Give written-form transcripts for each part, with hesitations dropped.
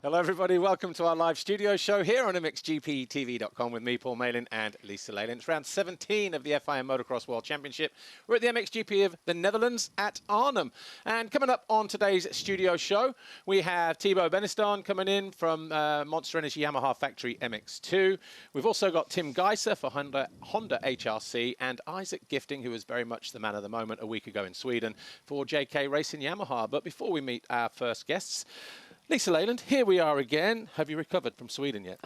Hello, everybody. Welcome to our live studio show here on MXGPTV.com with me, Paul Malin, and Lisa Leyland. It's round 17 of the FIM Motocross World Championship. We're at the MXGP of the Netherlands at Arnhem. And coming up on today's studio show, we have Thibault Benistant coming in from Monster Energy Yamaha Factory MX2. We've also got Tim Gajser for Honda HRC and Isak Gifting, who was very much the man of the moment a week ago in Sweden for JK Racing Yamaha. But before we meet our first guests, Lisa Leyland, here we are again. Have you recovered from Sweden yet?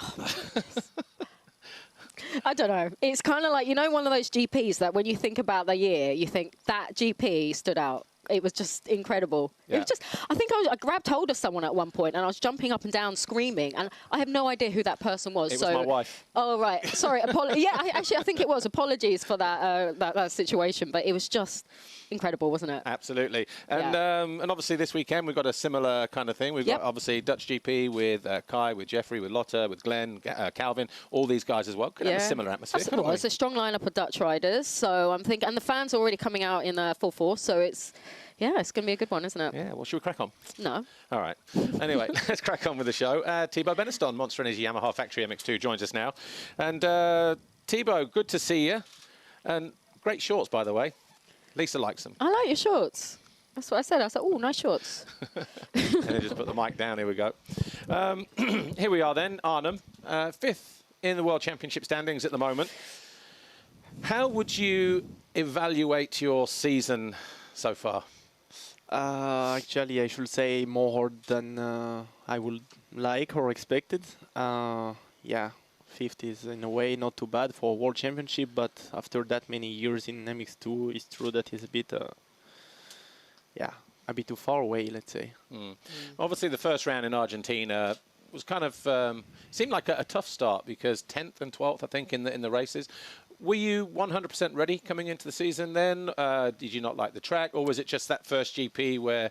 I don't know. It's kind of like, you know, one of those GPs that when you think about the year, you think that GP stood out. It was just incredible. Yeah. It was just, I think I grabbed hold of someone at one point and I was jumping up and down screaming, and I have no idea who that person was. It was my wife. Oh, right. Sorry. Yeah, I think it was. Apologies for that situation, but it was just incredible, wasn't it? Absolutely. And and obviously this weekend we've got a similar kind of thing. We've got obviously Dutch GP with Kai, with Jeffrey, with Lotte, with Glenn, Calvin, all these guys as well. Could have a similar atmosphere. Well, it's a strong lineup of Dutch riders, so I'm thinking, and the fans are already coming out in full force, so it's going to be a good one, isn't it? Yeah, well, should we crack on? No. All right. Anyway, let's crack on with the show. Thibault Benistant, Monster Energy Yamaha Factory MX2, joins us now. And Thibault, good to see you. And great shorts, by the way. Lisa likes them. I like your shorts. That's what I said. I said, oh, nice shorts. And then just put the mic down. Here we go. Here we are then, Arnhem, 5th in the World Championship standings at the moment. How would you evaluate your season so far? Actually, I should say more hard than I would like or expected. Yeah, 5th is in a way not too bad for a World Championship, but after that many years in MX2, it's true that it's a bit, a bit too far away, let's say. Obviously, the first round in Argentina was kind of seemed like a tough start because 10th and 12th, I think, in the races. Were you 100% ready coming into the season then? Did you not like the track, or was it just that first GP where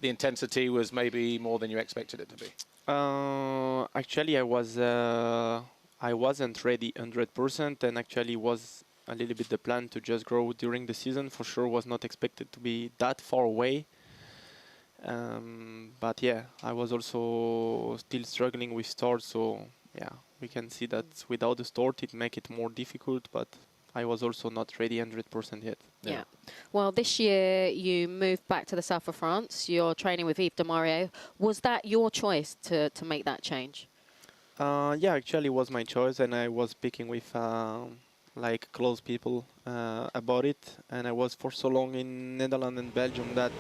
the intensity was maybe more than you expected it to be? Actually, I wasn't ready 100%, and actually was a little bit the plan to just grow during the season. For sure, was not expected to be that far away. But yeah, I was also still struggling with start, so yeah, we can see that without the start it make it more difficult, but I was also not ready 100% yet. Yeah. Well, this year you moved back to the south of France. You're training with Yves Demario. Was that your choice to make that change? Yeah, actually it was my choice, and I was speaking with like close people about it, and I was for so long in Netherlands and Belgium that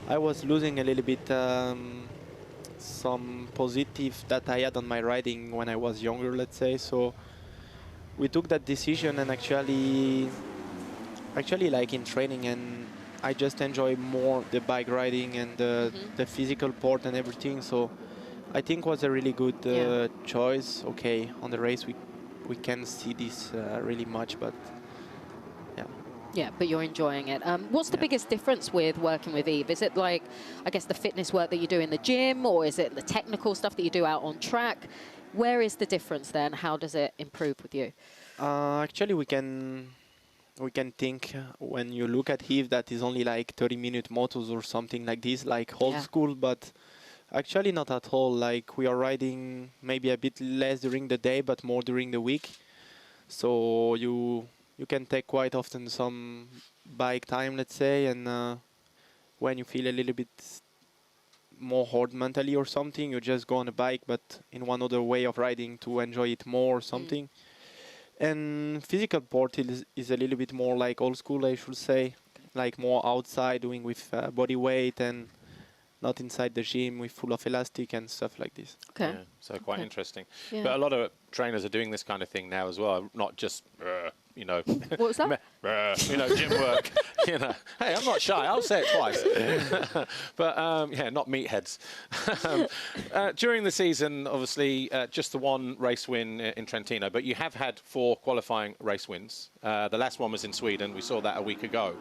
I was losing a little bit some positive that I had on my riding when I was younger, let's say. So we took that decision, and actually like in training, and I just enjoy more the bike riding and the physical part and everything. So I think was a really good choice. Okay, on the race we can see this really much, but yeah. Yeah, but you're enjoying it. What's the biggest difference with working with Yves? Is it like, I guess, the fitness work that you do in the gym, or is it the technical stuff that you do out on track? Where is the difference then? How does it improve with you? Actually, we can think when you look at Yves that is only like 30-minute motos or something like this, like old school, but actually not at all. Like we are riding maybe a bit less during the day, but more during the week. So you can take quite often some bike time, let's say, and when you feel a little bit more hard mentally or something, you just go on a bike, but in one other way of riding to enjoy it more or something. And physical part is a little bit more like old school, I should say, like more outside, doing with body weight and not inside the gym with full of elastic and stuff like this. Okay. Yeah, so quite interesting. Yeah. But a lot of trainers are doing this kind of thing now as well, not just, you know. What was that? You know, gym work. You know, hey, I'm not shy. I'll say it twice. But yeah, not meatheads. During the season, obviously, just the one race win in Trentino, but you have had 4 qualifying race wins. The last one was in Sweden. We saw that a week ago.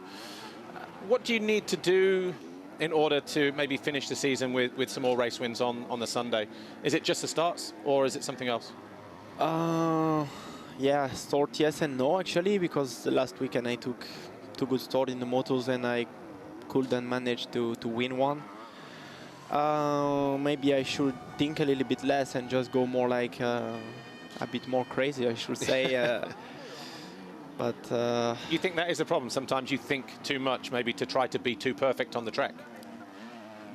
What do you need to do in order to maybe finish the season with some more race wins on the Sunday? Is it just the starts, or is it something else? Yeah, start yes and no, actually, because the last weekend I took 2 good starts in the motos and I couldn't manage to win one. Maybe I should think a little bit less and just go more like a bit more crazy, I should say. But you think that is a problem? Sometimes you think too much, maybe to try to be too perfect on the track.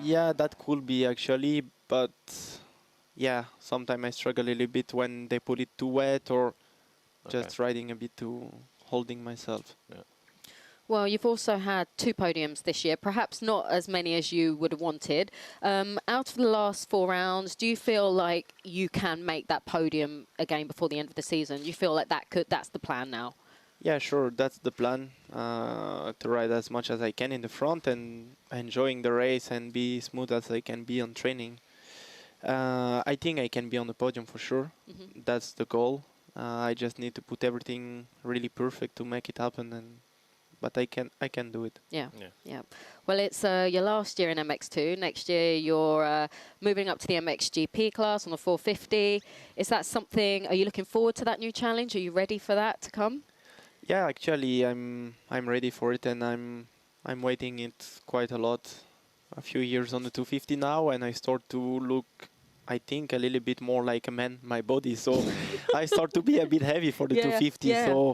yeah, that could be actually, but yeah, sometimes I struggle a little bit when they put it too wet or just riding a bit too holding myself. Yeah. Well, you've also had 2 podiums this year, perhaps not as many as you would have wanted. Out of the last 4 rounds, do you feel like you can make that podium again before the end of the season? Do you feel like that's the plan now? Yeah, sure, that's the plan, to ride as much as I can in the front and enjoying the race and be smooth as I can be on training. I think I can be on the podium for sure. Mm-hmm. That's the goal. I just need to put everything really perfect to make it happen, but I can do it. Yeah. Well, it's your last year in MX2. Next year, you're moving up to the MXGP class on the 450. Is that something? Are you looking forward to that new challenge? Are you ready for that to come? Yeah, actually, I'm ready for it, and I'm waiting it quite a lot. A few years on the 250 now, and I start to look, I think, a little bit more like a man, my body. So I start to be a bit heavy for the 250. Yeah.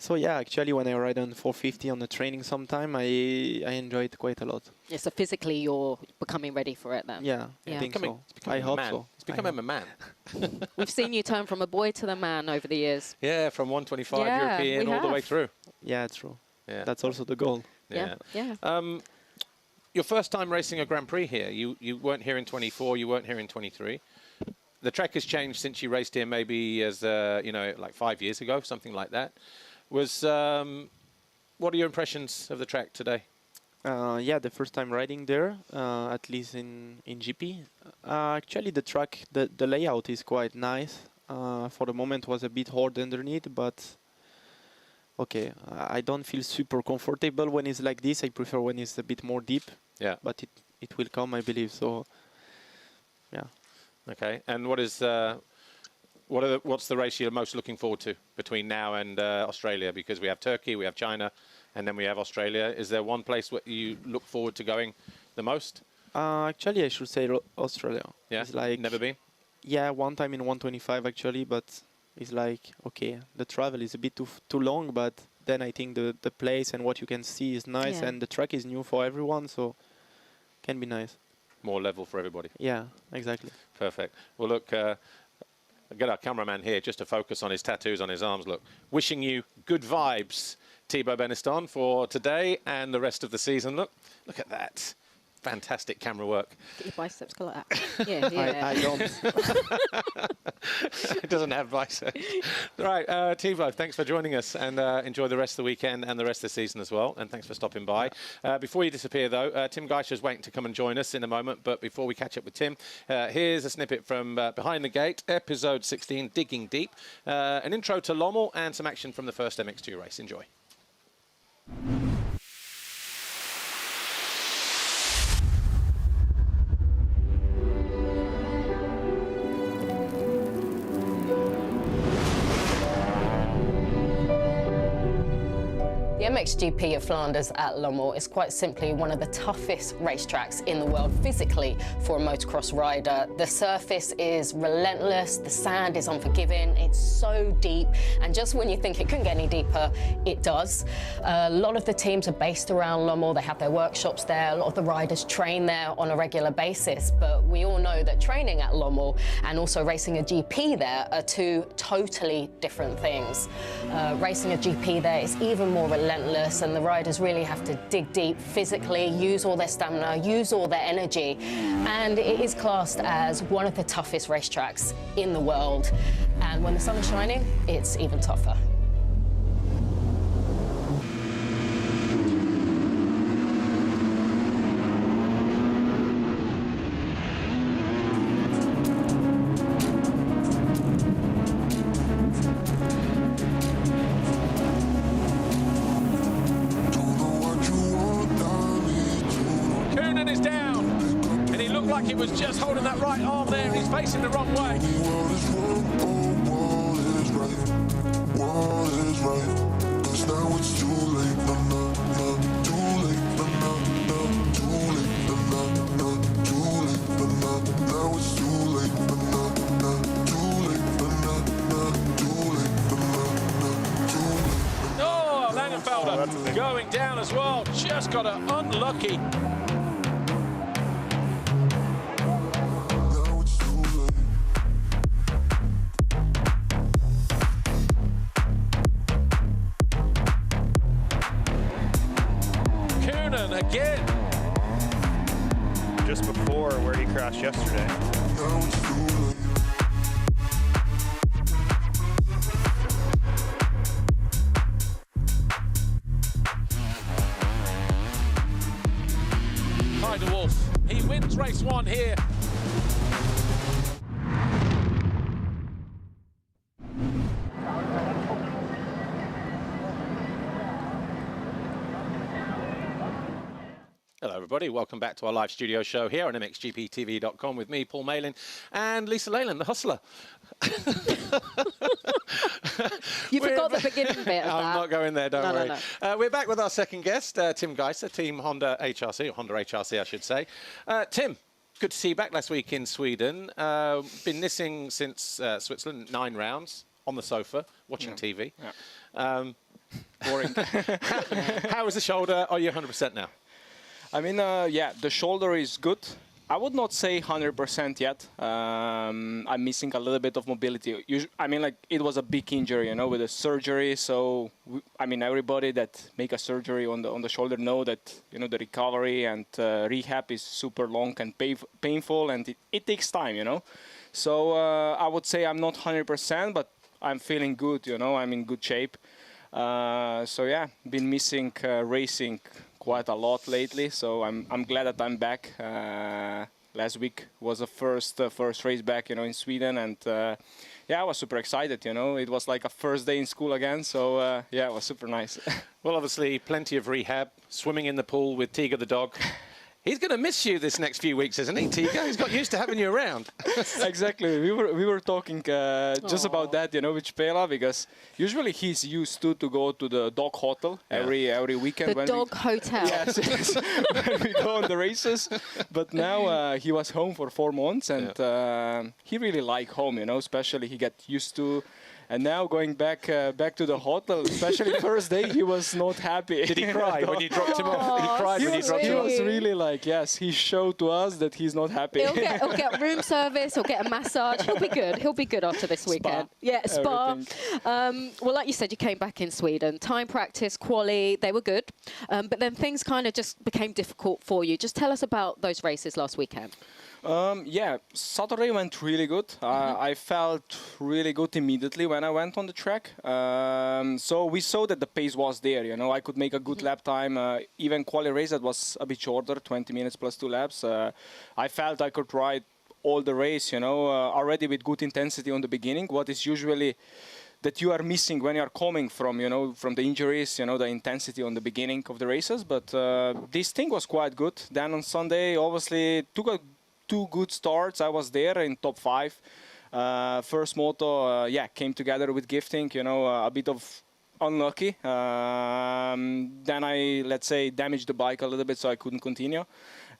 So yeah, actually, when I ride on 450 on the training sometime, I enjoy it quite a lot. Yeah, so physically you're becoming ready for it then? Yeah, I think so. I hope so. It's becoming a man. We've seen you turn from a boy to the man over the years. Yeah, from 125 Yeah, European we all the way have. through. Yeah, true. Yeah. That's also the goal. Yeah. Your first time racing a Grand Prix here. You weren't here in 24. You weren't here in 23. The track has changed since you raced here, maybe as like 5 years ago, something like that. What are your impressions of the track today? Yeah, the first time riding there, at least in GP. Actually, the track, the layout is quite nice. For the moment, was a bit hard underneath, but okay, I don't feel super comfortable when it's like this. I prefer when it's a bit more deep. Yeah. But it will come, I believe. So, yeah. Okay. And what's the race you're most looking forward to between now and Australia? Because we have Turkey, we have China, and then we have Australia. Is there one place where you look forward to going the most? Actually, I should say Australia. Yeah. It's like Never been? Yeah, one time in 125 actually, but it's like, okay, the travel is a bit too long, but then I think the place and what you can see is nice, and the track is new for everyone, so can be nice. More level for everybody. Yeah, exactly. Perfect. Well, look, I'll get our cameraman here just to focus on his tattoos on his arms. Look, wishing you good vibes, Thibault Benistant, for today and the rest of the season. Look at that. Fantastic camera work. Get your biceps go like that. Yeah. I don't. It doesn't have biceps. Right, Thibault, thanks for joining us, and enjoy the rest of the weekend and the rest of the season as well. And thanks for stopping by. Before you disappear, though, Tim Gajser is waiting to come and join us in a moment. But before we catch up with Tim, here's a snippet from Behind the Gate, episode 16, Digging Deep. An intro to Lommel and some action from the first MX2 race. Enjoy. The MXGP of Flanders at Lommel is quite simply one of the toughest racetracks in the world physically for a motocross rider. The surface is relentless, the sand is unforgiving, it's so deep, and just when you think it couldn't get any deeper, it does. A lot of the teams are based around Lommel, they have their workshops there, a lot of the riders train there on a regular basis, but we all know that training at Lommel and also racing a GP there are two totally different things. Racing a GP there is even more relentless, and the riders really have to dig deep physically, use all their stamina, use all their energy, and it is classed as one of the toughest racetracks in the world. And when the sun is shining, it's even tougher. He was just holding that right arm there, and he's facing the wrong way. slowing down as well. Just got unlucky. Again. Just before where he crashed yesterday. Hi to Wolf. He wins race 1 here. Hello everybody, welcome back to our live studio show here on MXGPTV.com with me, Paul Malin, and Lisa Leyland, the hustler. You forgot the beginning bit of I'm that. not going there, don't worry. No. We're back with our second guest, Tim Gajser, Team Honda HRC, or Honda HRC I should say. Tim, good to see you back last week in Sweden. Been missing since Switzerland, 9 rounds, on the sofa, watching TV. Yeah. Boring. How is the shoulder? Are you 100% now? I mean, yeah, the shoulder is good. I would not say 100% yet. I'm missing a little bit of mobility. I mean, like, it was a big injury, you know, with a surgery. So, I mean, everybody that make a surgery on the shoulder know that, you know, the recovery and rehab is super long and painful, and it takes time, you know. So, I would say I'm not 100%, but I'm feeling good, you know. I'm in good shape. So, yeah, been missing racing quite a lot lately, so I'm glad that I'm back. Last week was the first race back, you know, in Sweden, and yeah, I was super excited. You know, it was like a first day in school again, so yeah, it was super nice. Well, obviously, plenty of rehab, swimming in the pool with Tiga the dog. He's going to miss you this next few weeks, isn't he, Tiga? He's got used to having you around. Exactly. We were talking just about that, you know, with Pela, because usually he's used to go to the dog hotel every weekend. The dog hotel. Yes, yes. When we go on the races. But now he was home for 4 months, and he really liked home, you know, especially he got used to. And now going back to the hotel, especially first day, he was not happy. Did he cry when you dropped him off? He cried when you dropped him off? He was really like, yes, he showed to us that he's not happy. He'll get room service, he'll get a massage. He'll be good. He'll be good after this weekend. Yeah, spa. Well, like you said, you came back in Sweden. Time practice, quali, they were good. But then things kind of just became difficult for you. Just tell us about those races last weekend. Yeah, Saturday went really good. I felt really good immediately when I went on the track. So we saw that the pace was there, you know. I could make a good lap time. Even quali race that was a bit shorter, 20 minutes plus 2 laps. I felt I could ride all the race, you know, already with good intensity on the beginning. What is usually that you are missing when you are coming from, you know, from the injuries, you know, the intensity on the beginning of the races. But this thing was quite good. Then on Sunday, obviously, took a 2 good starts. I was there in top 5. First moto, yeah, came together with Gifting, you know, a bit of unlucky. Then I, let's say, damaged the bike a little bit, so I couldn't continue.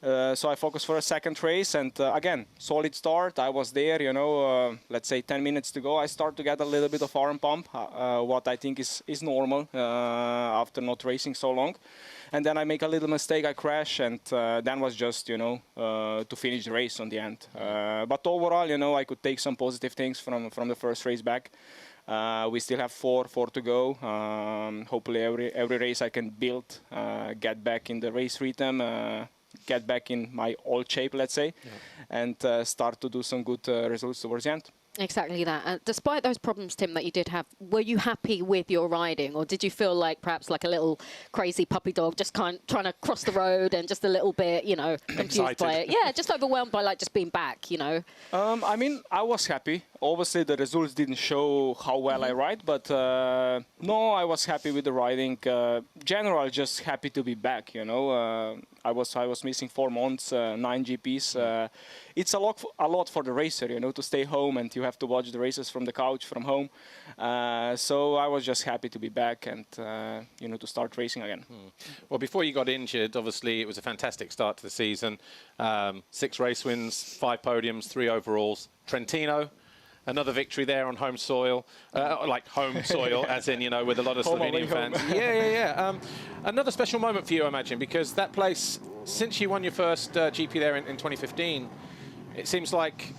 So I focused for a second race, and again, solid start. I was there, you know, let's say 10 minutes to go. I start to get a little bit of arm pump, what I think is normal after not racing so long. And then I make a little mistake, I crash, and then was just, you know, to finish the race on the end. But overall, you know, I could take some positive things from the first race back. We still have four to go. Hopefully every race I can build, get back in the race rhythm, get back in my old shape, let's say, and start to do some good results towards the end. Exactly that. And despite those problems, Tim, that you did have, were you happy with your riding, or did you feel like perhaps like a little crazy puppy dog, just kind of trying to cross the road and just a little bit, you know, confused by it? Yeah, just overwhelmed by like just being back, you know. I mean, I was happy. Obviously, the results didn't show how well I ride, but no, I was happy with the riding. General, just happy to be back. You know, I was missing 4 months, 9 GPs. It's a lot for the racer, you know, to stay home and you have to watch the races from the couch from home. So I was just happy to be back and you know, to start racing again. Well, before you got injured, obviously it was a fantastic start to the season. 6 race wins, 5 podiums, 3 overalls. Trentino. Another victory there on home soil, like home soil, as in, you know, with a lot of Slovenian fans. Yeah. Another special moment for you, I imagine, because that place, since you won your first GP there in 2015, it seems like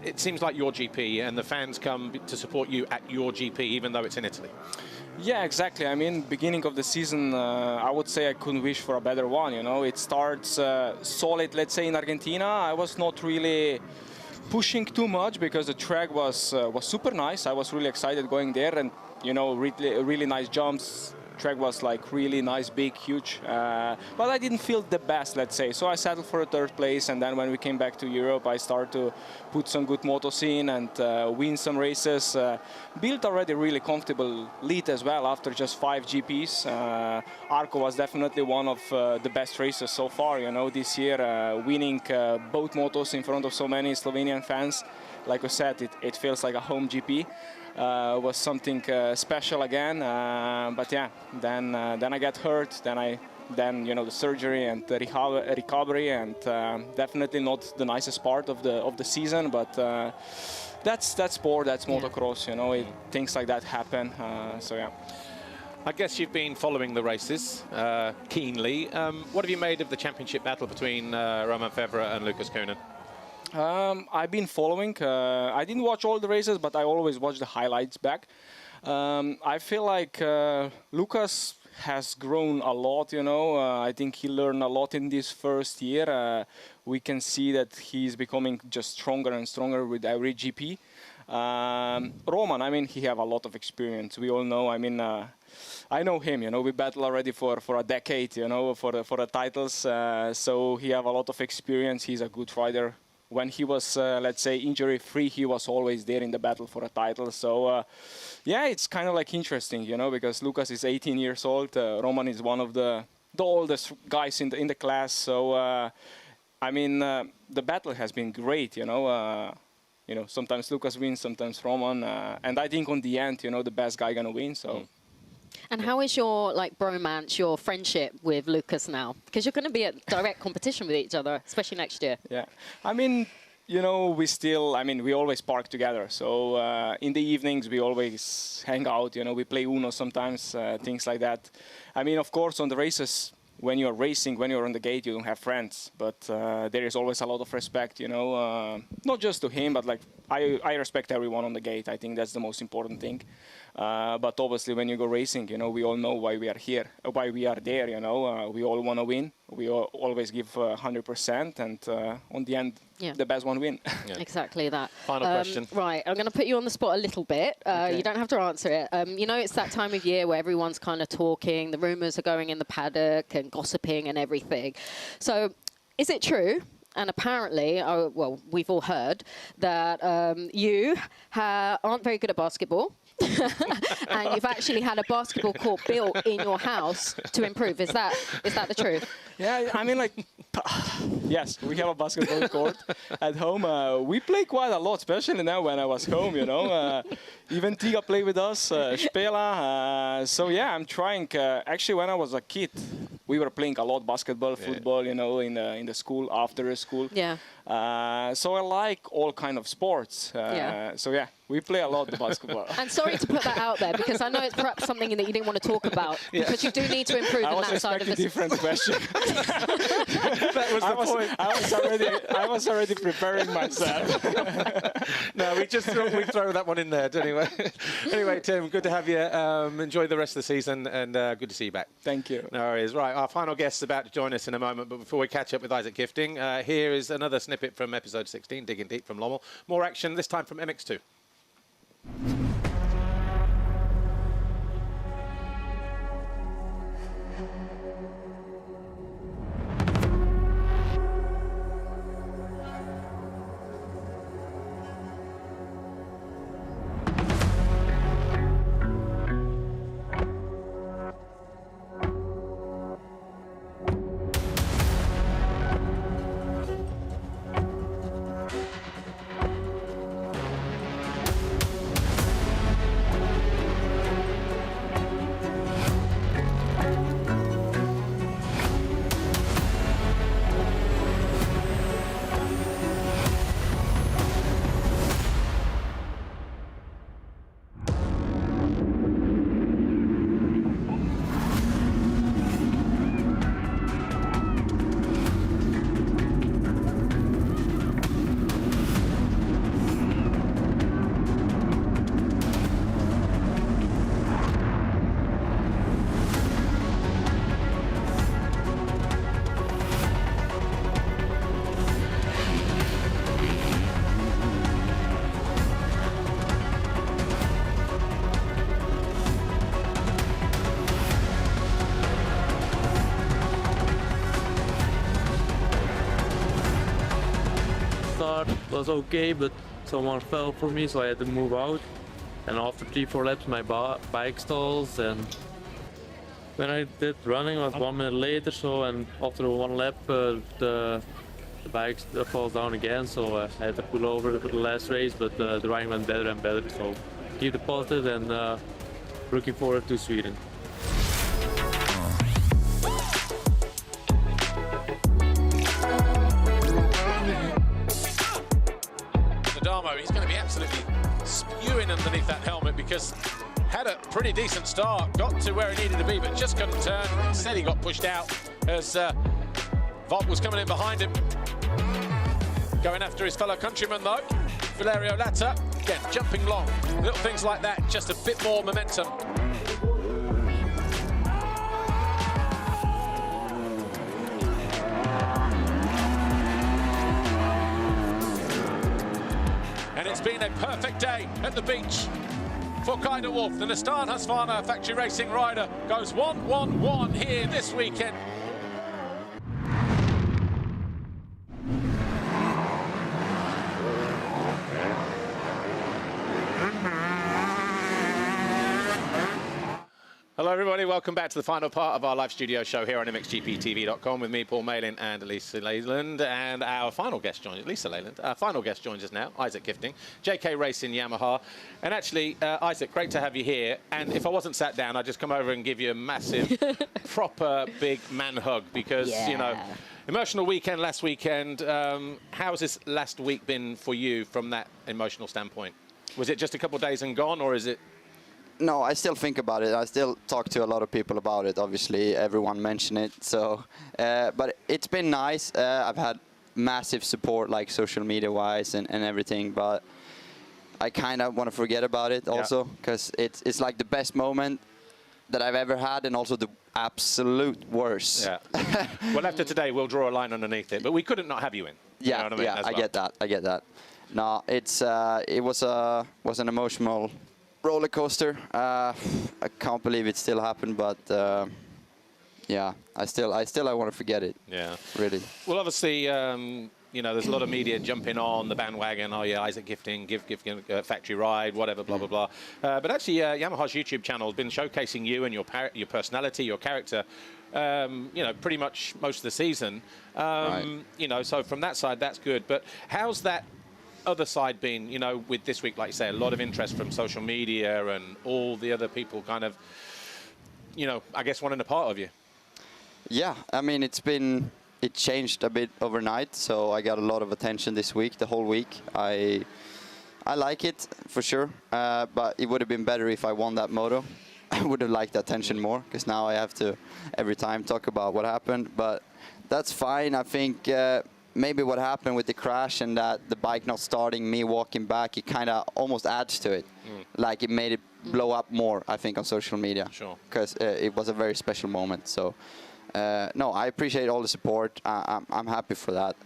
it seems like your GP, and the fans come to support you at your GP, even though it's in Italy. Yeah, exactly. I mean, beginning of the season, I would say I couldn't wish for a better one. You know, it starts solid. Let's say in Argentina, I was not really pushing too much because the track was super nice. I was really excited going there, and you know, really nice jumps. Track was like really nice, big, huge, but I didn't feel the best, let's say. So I settled for a third place, and then when we came back to Europe, I started to put some good motos in and win some races. Built already really comfortable lead as well after just 5 GPs. Arco was definitely one of the best races so far, you know, this year, winning both motos in front of so many Slovenian fans. Like I said, it feels like a home GP. Was something special again, but yeah, then I got hurt, then you know, the surgery and the recovery, and definitely not the nicest part of the season, but that's sport, that's motocross, you know, things like that happen, so yeah. I guess you've been following the races keenly. What have you made of the championship battle between Roman Febvre and Lucas Koenen? I've been following. I didn't watch all the races, but I always watch the highlights back. I feel like Lucas has grown a lot, you know. I think he learned a lot in this first year. We can see that he's becoming just stronger and stronger with every GP. Roman, I mean, he have a lot of experience. We all know, I mean, I know him, you know, we battle already for a decade, you know, for the titles. So he have a lot of experience. He's a good rider. When he was, let's say, injury-free, he was always there in the battle for a title. So, yeah, it's kind of like interesting, you know, because Lucas is 18 years old. Roman is one of the oldest guys in the class. So, I mean, the battle has been great, you know. Sometimes Lucas wins, sometimes Roman. And I think on the end, you know, the best guy gonna win. So. And how is your bromance, your friendship with Lucas now? Because you're going to be at direct competition with each other, especially next year. Yeah, I mean, you know, we always park together. So in the evenings, we always hang out, you know, we play Uno sometimes, things like that. I mean, of course, on the races, when you're racing, when you're on the gate, you don't have friends. But there is always a lot of respect, you know, not just to him, but like I respect everyone on the gate. I think that's the most important thing. But obviously, when you go racing, you know, we all know why we are here, why we are there, you know. We all want to win. We always give 100%, and on the end, the best one win. Yeah. Exactly that. Final question. Right, I'm going to put you on the spot a little bit. Okay. You don't have to answer it. You know, it's that time of year where everyone's kind of talking. The rumours are going in the paddock and gossiping and everything. So, is it true? And apparently, well, we've all heard that you aren't very good at basketball. And you've actually had a basketball court built in your house to improve. Is that the truth? Yeah, I mean, like, yes, we have a basketball court at home. We play quite a lot, especially now when I was home, you know. Even Tiga played with us, Spela. So, yeah, I'm trying. Actually, when I was a kid, we were playing a lot basketball, football, you know, in the school, after school. Yeah. So I like all kind of sports. So, yeah, we play a lot of basketball. And sorry to put that out there, because I know it's perhaps something that you didn't want to talk about, because you do need to improve in that side of the... I was expecting a different question. That was the point. I was already preparing myself. No, we throw that one in there, anyway. Anyway, Tim, good to have you. Enjoy the rest of the season, and good to see you back. Thank you. No worries. Right, our final guest is about to join us in a moment, but before we catch up with Isak Gifting, here is another snippet from episode 16, Digging Deep from Lommel. More action, this time from MX2. start was okay, but someone fell for me, so I had to move out. And after 3-4 laps, my bike stalls, and when I did running, I was 1 minute later. So, and after 1 lap, the bike falls down again. So I had to pull over for the last race, but the riding went better and better. So keep it positive, and looking forward to Sweden. He's going to be absolutely spewing underneath that helmet because had a pretty decent start, got to where he needed to be, but just couldn't turn. Instead, he got pushed out as Vogt was coming in behind him. Going after his fellow countryman, though. Valerio Latta, again, jumping long. Little things like that, just a bit more momentum. And it's been a perfect day at the beach for Kaider Wolf. The Nistan Husqvarna factory racing rider goes 1-1-1 here this weekend. Hello everybody, welcome back to the final part of our live studio show here on MXGPTV.com with me, Paul Malin, and Lisa Leyland. And our final guest joins us, Lisa Leyland. Our final guest joins us now, Isak Gifting, JK Racing Yamaha. And actually, Isak, great to have you here. And if I wasn't sat down, I'd just come over and give you a massive, proper big man hug because, you know, emotional weekend last weekend. How's this last week been for you from that emotional standpoint? Was it just a couple of days and gone, or is it? No, I still think about it. I still talk to a lot of people about it. Obviously, everyone mentioned it. So, but it's been nice. I've had massive support, like social media-wise and everything. But I kind of want to forget about it also, because it's like the best moment that I've ever had, and also the absolute worst. Yeah. Well, after today, we'll draw a line underneath it. But we couldn't not have you in. Yeah, you know what I mean, yeah, as well. I get that. I get that. No, it was an emotional roller coaster. I can't believe it still happened, but yeah, I want to forget it. Yeah, really. Well, obviously, you know, there's a lot of media jumping on the bandwagon. Oh yeah, Isak Gifting, give factory ride, whatever, blah blah blah. But actually, Yamaha's YouTube channel has been showcasing you and your personality, your character. You know, pretty much most of the season. Right. You know, so from that side, that's good. But how's that other side been, you know, with this week, like you say, a lot of interest from social media and all the other people kind of, you know, I guess wanting a part of you? Yeah, I mean, it changed a bit overnight, so I got a lot of attention this week, the whole week. I like it, for sure, but it would have been better if I won that moto. I would have liked the attention more, because now I have to, every time, talk about what happened, but that's fine. I think maybe what happened with the crash and that the bike not starting, me walking back, it kind of almost adds to it. Like it made it blow up more, I think, on social media. Sure. Because it was a very special moment. So, no, I appreciate all the support. I'm happy for that.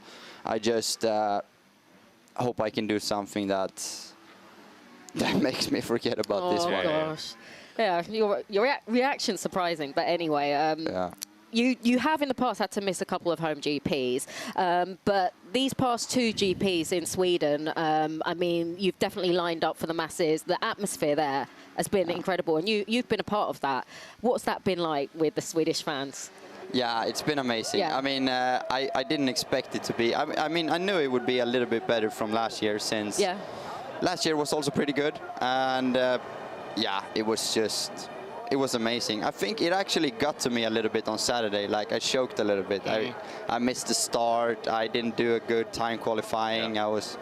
I just hope I can do something that makes me forget about this one. Oh, gosh. Yeah, your reaction's surprising. But anyway, yeah. You have in the past had to miss a couple of home GPs, but these past 2 GPs in Sweden, I mean, you've definitely lined up for the masses. The atmosphere there has been incredible, and you've been a part of that. What's that been like with the Swedish fans? Yeah, it's been amazing. Yeah. I mean, I didn't expect it to be. I mean, I knew it would be a little bit better from last year, since last year was also pretty good, and yeah, it was amazing. I think it actually got to me a little bit on Saturday. Like, I choked a little bit. I missed the start. I didn't do a good time qualifying. I was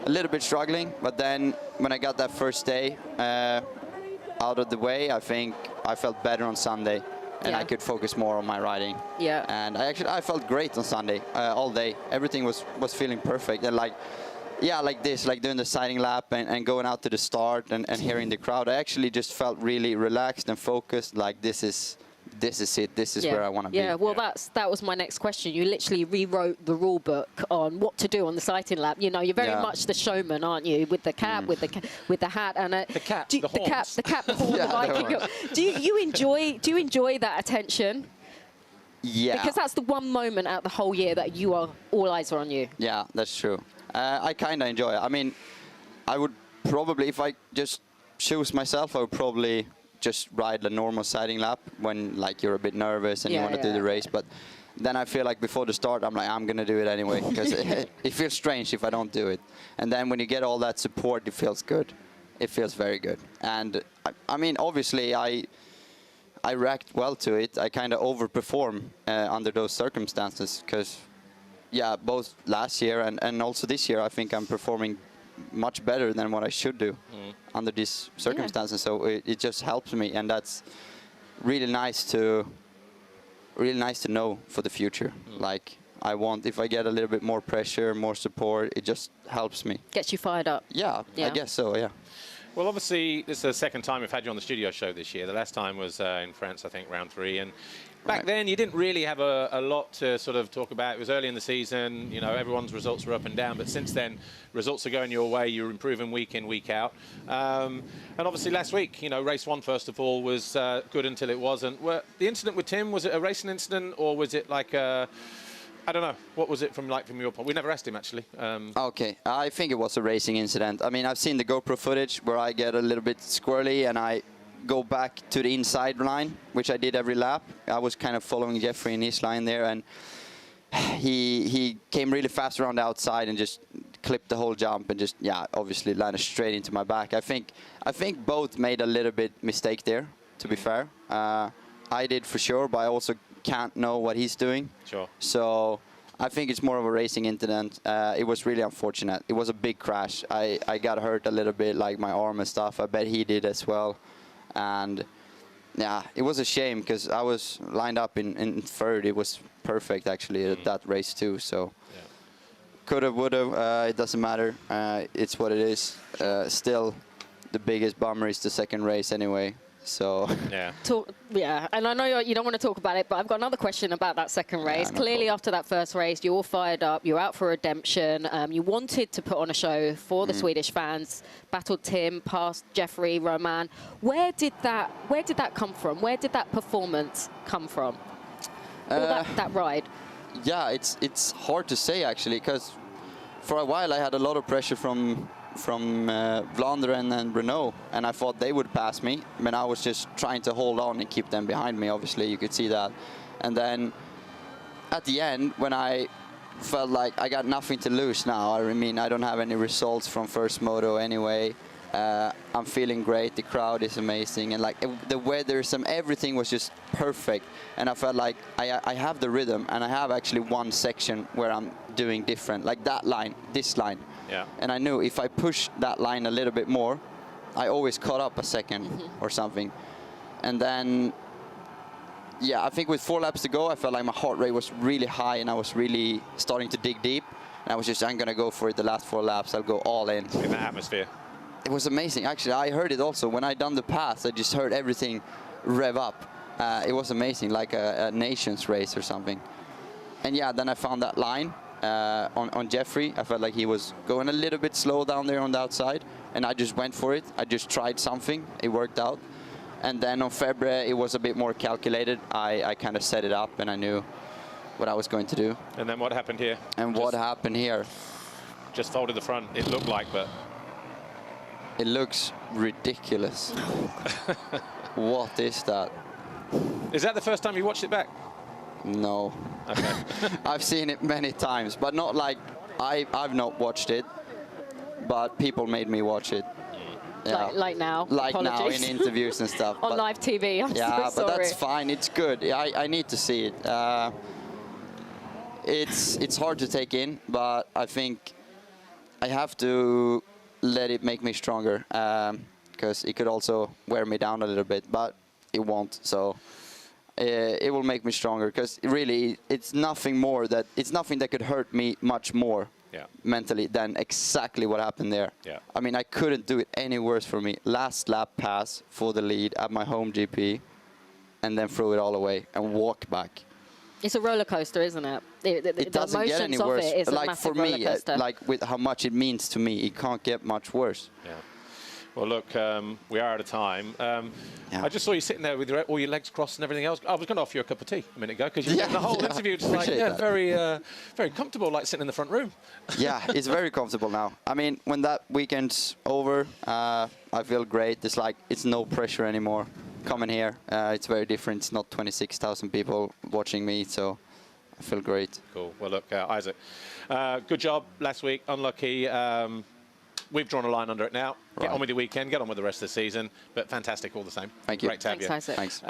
a little bit struggling. But then when I got that first day out of the way, I think I felt better on Sunday. And I could focus more on my riding. Yeah. And I felt great on Sunday, all day. Everything was feeling perfect. And like, yeah, like this, like doing the sighting lap and going out to the start and hearing the crowd, I actually just felt really relaxed and focused. Like, this is it. This is where I want to be. Yeah, well, that was my next question. You literally rewrote the rule book on what to do on the sighting lap. You know, you're very much the showman, aren't you? With the cap, with the hat, and the cap, the horn, the Viking. Do you enjoy that attention? Yeah. Because that's the one moment out the whole year that all eyes are on you. Yeah, that's true. I kind of enjoy it. I mean, I would probably, if I just choose myself, I would probably just ride the normal sighting lap when like you're a bit nervous and you want to do the race. But then I feel like before the start, I'm like, I'm going to do it anyway, because it feels strange if I don't do it. And then when you get all that support, it feels good. It feels very good. And I mean, obviously, I react well to it. I kind of overperform under those circumstances, because, yeah, both last year and also this year, I think I'm performing much better than what I should do under these circumstances. So it just helps me, and that's really nice to know for the future. Like, I want, if I get a little bit more pressure, more support, it just helps me. Gets you fired up. Yeah, I guess so, yeah. Well, obviously, this is the second time we've had you on the studio show this year. The last time was in France, I think, round 3. And back then, you didn't really have a lot to sort of talk about. It was early in the season. You know, everyone's results were up and down. But since then, results are going your way. You're improving week in, week out. And obviously, last week, you know, race 1, first of all, was good until it wasn't. The incident with Tim, was it a racing incident, or was it like a... I don't know. What was it from your point? We never asked him, actually. Okay, I think it was a racing incident. I mean, I've seen the GoPro footage where I get a little bit squirrely and I go back to the inside line, which I did every lap. I was kind of following Jeffrey in his line there, and he came really fast around the outside and just clipped the whole jump and just, yeah, obviously landed straight into my back. I think both made a little bit mistake there, to be fair. I did for sure, but I also can't know what he's doing. Sure. So I think it's more of a racing incident. It was really unfortunate. It was a big crash. I got hurt a little bit, like my arm and stuff. I bet he did as well. And yeah, it was a shame, because I was lined up in third. It was perfect, actually, at that race too. So coulda, woulda, it doesn't matter. It's what it is. Still, the biggest bummer is the second race anyway. So and I know you don't want to talk about it, but I've got another question about that second race. Clearly, after that first race, you're all fired up. You're out for redemption. You wanted to put on a show for the Swedish fans. Battled Tim, passed Jeffrey, Roman. Where did that come from? Where did that performance come from? Or that ride? Yeah, it's hard to say, actually, because for a while I had a lot of pressure from Vlaanderen and Renault, and I thought they would pass me. I mean, I was just trying to hold on and keep them behind me, obviously, you could see that. And then at the end, when I felt like I got nothing to lose now, I mean, I don't have any results from first moto anyway. I'm feeling great, the crowd is amazing, and like the weather, everything was just perfect. And I felt like I have the rhythm, and I have actually one section where I'm doing different, like that line, this line. Yeah. And I knew if I push that line a little bit more, I always caught up a second or something. And then, yeah, I think with 4 laps to go, I felt like my heart rate was really high, and I was really starting to dig deep. And I was just, I'm going to go for it the last 4 laps. I'll go all in. In that atmosphere. It was amazing. Actually, I heard it also. When I done the pass, I just heard everything rev up. It was amazing, like a nations race or something. And yeah, then I found that line. On Jeffrey, I felt like he was going a little bit slow down there on the outside, and I just went for it. I just tried something. It worked out. And then on February, it was a bit more calculated. I kind of set it up, and I knew what I was going to do. And then what happened here? And what happened here? Just folded the front, it looked like, but... It looks ridiculous. What is that? Is that the first time you watched it back? No. Okay. I've seen it many times, but not like I've not watched it, but people made me watch it. Yeah. Like now. Like Apologies. now in interviews and stuff. On live TV. I'm yeah, so sorry. but that's fine. It's good. I need to see it. It's hard to take in, but I think I have to let it make me stronger, because it could also wear me down a little bit, but it won't. So. It will make me stronger, because really it's nothing that could hurt me much more mentally than exactly what happened there. Yeah. I mean, I couldn't do it any worse for me. Last lap pass for the lead at my home GP, and then throw it all away and walk back. It's a roller coaster, isn't it? It doesn't get any worse. It is like a for massive me, roller coaster. like with how much it means to me, it can't get much worse. Yeah. Well, look, we are out of time. I just saw you sitting there with all your legs crossed and everything else. I was going to offer you a cup of tea a minute ago because you spent the whole interview just like, very comfortable, like sitting in the front room. Yeah, it's very comfortable now. I mean, when that weekend's over, I feel great. It's no pressure anymore coming here. It's very different. It's not 26,000 people watching me, so I feel great. Cool. Well, look, Isak, good job last week. Unlucky. We've drawn a line under it now. Get on with your weekend, get on with the rest of the season, but fantastic all the same. Thank you. Great to have you. Thanks.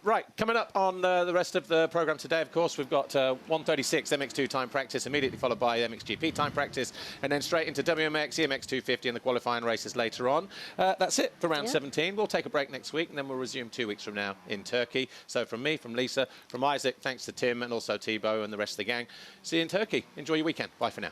Right, coming up on the rest of the programme today, of course, we've got 1:36 MX2 time practice, immediately followed by MXGP time practice, and then straight into WMX, EMX 250 and the qualifying races later on. That's it for round 17. We'll take a break next week, and then we'll resume 2 weeks from now in Turkey. So from me, from Lisa, from Isak, thanks to Tim and also Thibault and the rest of the gang. See you in Turkey. Enjoy your weekend. Bye for now.